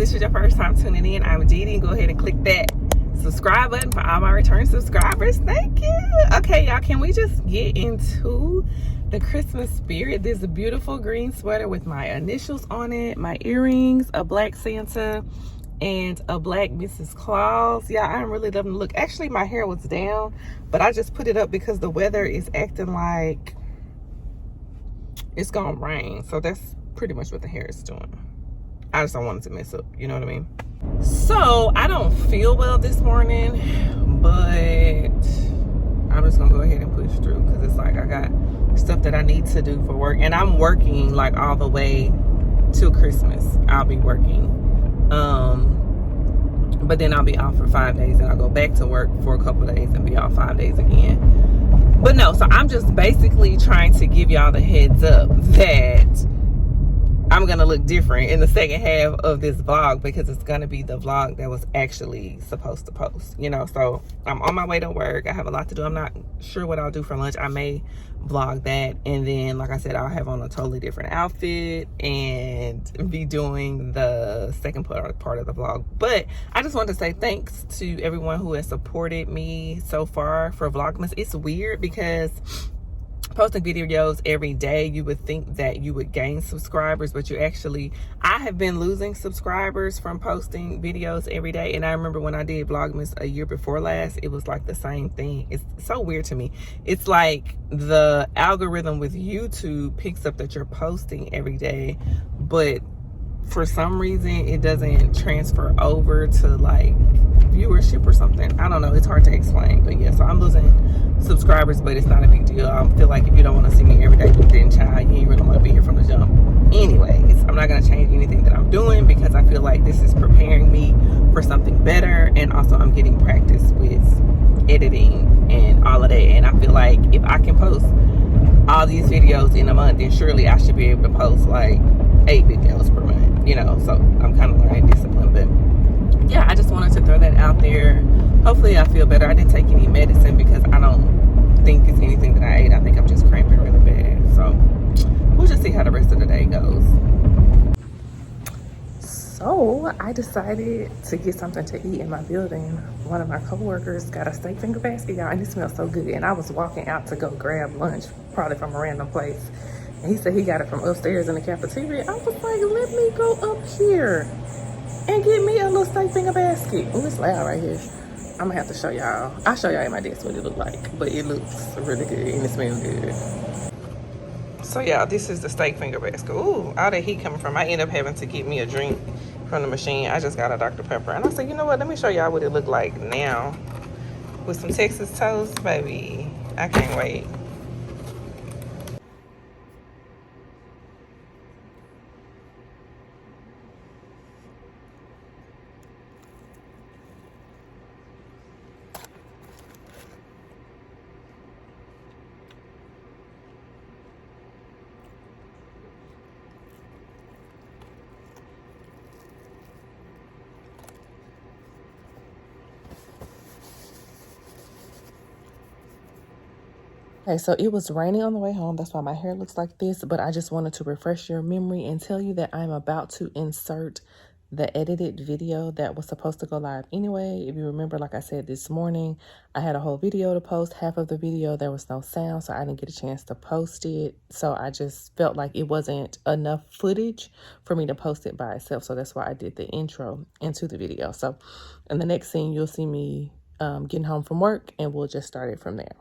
this is your first time tuning in, I'm DeeDee. Go ahead and click that subscribe button for all my return subscribers. Thank you. Okay, y'all, can we just get into the Christmas spirit? There's a beautiful green sweater with my initials on it, my earrings, a black Santa, and a black Mrs. Claus. Yeah, I'm really loving the look. Actually, my hair was down, but I just put it up because the weather is acting like it's gonna rain. So that's pretty much what the hair is doing. I just don't want it to mess up, you know what I mean? So I don't feel well this morning, but I'm just gonna go ahead and push through because it's like I got stuff that I need to do for work, and I'm working like all the way till Christmas. I'll be working, but then I'll be off for 5 days, and I'll go back to work for a couple of days and be off 5 days again. But no, so I'm just basically trying to give y'all the heads up that I'm gonna look different in the second half of this vlog because it's gonna be the vlog that was actually supposed to post, you know. So I'm on my way to work. I have a lot to do. I'm not sure what I'll do for lunch. I may vlog that, and then like I said, I'll have on a totally different outfit and be doing the second part of the vlog. But I just wanted to say thanks to everyone who has supported me so far for Vlogmas. It's weird because posting videos every day, you would think that you would gain subscribers, but you actually, I have been losing subscribers from posting videos every day. And I remember when I did Vlogmas a year before last, it was like the same thing. It's so weird to me. It's like the algorithm with YouTube picks up that you're posting every day, but for some reason it doesn't transfer over to like viewership or something. I don't know, it's hard to explain. But yeah, so I'm losing subscribers, but it's not a big deal. I feel like if you don't want to see me every day, then child, you ain't really want to be here from the jump. Anyways, I'm not going to change anything that I'm doing because I feel like this is preparing me for something better, and also I'm getting practice with editing and all of that. And I feel like if I can post all these videos in a month, then surely I should be able to post like 8 videos per month, you know. So I'm kind of learning discipline. But yeah, I just wanted to throw that out there. Hopefully I feel better. I didn't take any medicine because I don't think it's anything that I ate. I think I'm just cramping really bad. So we'll just see how the rest of the day goes. So I decided to get something to eat in my building. One of my coworkers got a steak finger basket, y'all, and it smells so good. And I was walking out to go grab lunch, probably from a random place. And he said he got it from upstairs in the cafeteria. I was like, let me go up here and get me a little steak finger basket. Oh, it's loud right here. I'm gonna have to show y'all. I'll show y'all at my desk what it look like, but it looks really good and it smells good. So y'all, this is the steak finger basket. Ooh, all that heat coming from. I end up having to get me a drink from the machine. I just got a Dr. Pepper, and I said, you know what? Let me show y'all what it look like now with some Texas toast, baby. I can't wait. Okay, so it was raining on the way home. That's why my hair looks like this. But I just wanted to refresh your memory and tell you that I'm about to insert the edited video that was supposed to go live anyway. If you remember, like I said this morning, I had a whole video to post. Half of the video, there was no sound, so I didn't get a chance to post it. So I just felt like it wasn't enough footage for me to post it by itself. So that's why I did the intro into the video. So in the next scene, you'll see me getting home from work, and we'll just start it from there.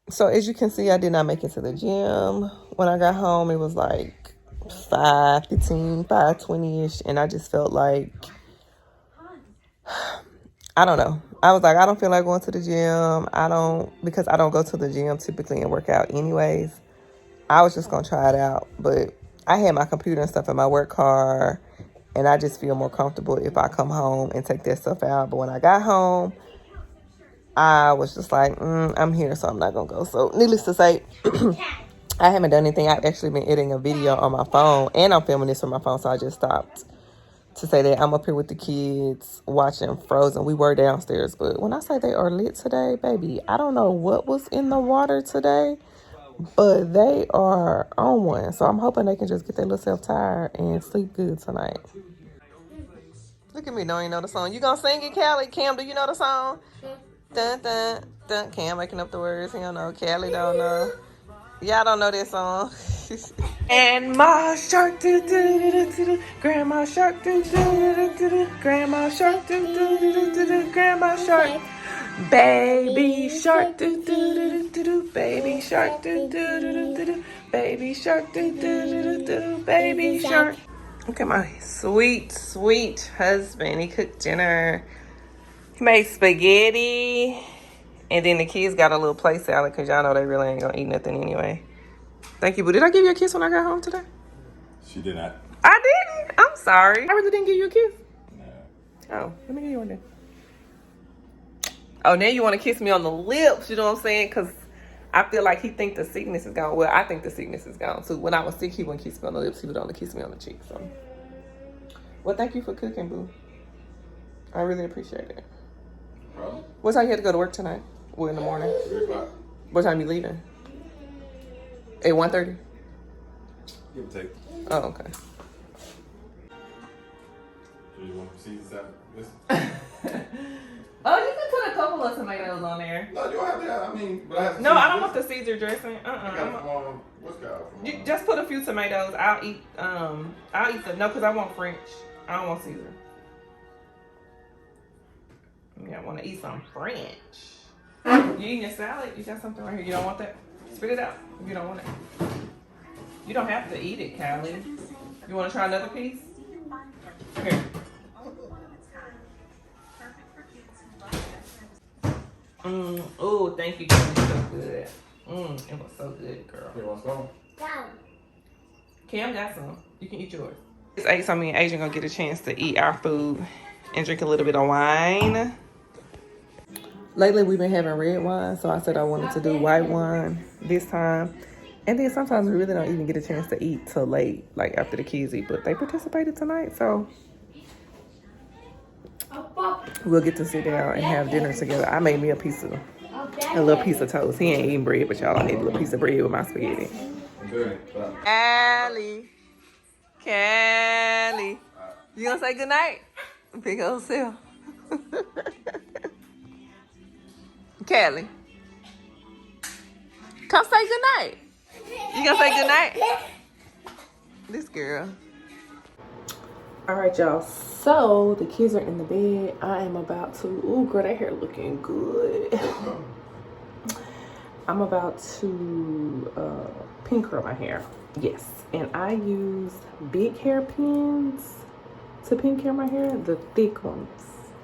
So as you can see, I did not make it to the gym. When I got home, it was like 5:15, 5:20-ish, and I just felt like, I don't know. I was like, I don't feel like going to the gym. Because I don't go to the gym typically and work out anyways. I was just going to try it out, but I had my computer and stuff in my work car, and I just feel more comfortable if I come home and take that stuff out. But when I got home, I was just like, I'm here, so I'm not going to go. So needless to say, I haven't done anything. I've actually been editing a video on my phone, and I'm filming this from my phone, so I just stopped to say that I'm up here with the kids watching Frozen. We were downstairs, but when I say they are lit today, baby, I don't know what was in the water today, But they are on one. So I'm hoping they can just get their little self tired and sleep good tonight. Look at me, don't even know the song. You gonna sing it, Callie? Cam, do you know the song? Dun, dun, dun. Cam making up the words. He don't know. Callie don't know. Y'all don't know this song. And my shark, do do do do do. Grandma shark, do do do do do. Grandma shark, do do do do do. Grandma shark. Baby shark, do do do do do. Baby shark, do do do do do. Baby shark, do do do do. Baby shark. Look at my sweet, sweet husband. He cooked dinner. He made spaghetti. And then the kids got a little plate salad because y'all know they really ain't gonna eat nothing anyway. Thank you, boo. Did I give you a kiss when I got home today? She did not. I didn't. I'm sorry. I really didn't give you a kiss. No. Oh, let me give you one then. Oh, now you want to kiss me on the lips. You know what I'm saying? Because I feel like he think the sickness is gone. Well, I think the sickness is gone too. When I was sick, he wouldn't kiss me on the lips. He would only kiss me on the cheek. So, well, thank you for cooking, boo. I really appreciate it. Bro? What time you had to go to work tonight? Well, in the morning. 3 o'clock. What time you leaving? At 1:30? Give or take. Oh, okay. Do you want to proceed to this? Oh, you can put a couple of tomatoes on there. No, you don't have to. I mean, but I have to. No, I don't want the Caesar dressing. I got what's called? You just put a few tomatoes. I'll eat the no, because I want French. I don't want Caesar. Yeah, I want to eat some French. You eating your salad? You got something right here. You don't want that? Spit it out. If you don't want it. You don't have to eat it, Callie. You want to try another piece? Here. Oh, thank you. It was so good. It was so good, girl. You want some? Cam got some. You can eat yours. Just ate so me and Asian gonna get a chance to eat our food and drink a little bit of wine. Lately, we've been having red wine, so I said I wanted to do white wine this time. And then sometimes we really don't even get a chance to eat till late, like after the kids eat. But they participated tonight, so we'll get to sit down and have dinner together. I made me a little piece of toast. He ain't eating bread, but y'all, I need a little piece of bread with my spaghetti. Callie. Callie. You gonna say goodnight? Big old self. Callie. Come say goodnight. You gonna say goodnight? This girl. All right, y'all. So the kids are in the bed. I am about to. Ooh, girl, that hair looking good. I'm about to pin curl my hair. Yes, and I use big hair pins to pin curl my hair. The thick ones,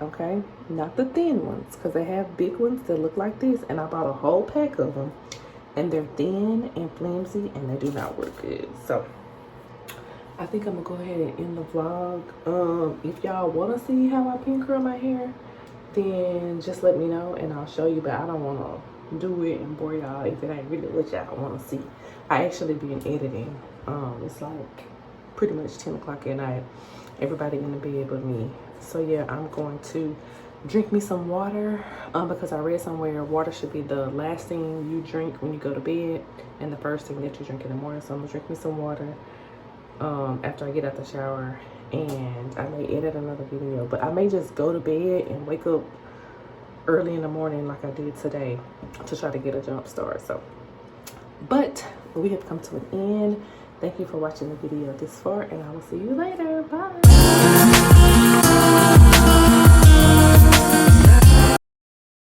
okay, not the thin ones, because they have big ones that look like this, and I bought a whole pack of them, and they're thin and flimsy, and they do not work good. So I think I'm gonna go ahead and end the vlog. If y'all want to see how I pin curl my hair, then just let me know and I'll show you. But I don't want to do it and bore y'all if it ain't really what y'all want to see. I actually been editing. It's like pretty much 10 o'clock at night. Everybody in the bed but me. So yeah, I'm going to drink me some water because I read somewhere water should be the last thing you drink when you go to bed and the first thing that you drink in the morning. So I'm gonna drink me some water after I get out the shower, and I may edit another video, but I may just go to bed and wake up early in the morning like I did today to try to get a jump start. So, but we have come to an end. Thank you for watching the video this far, and I will see you later. Bye.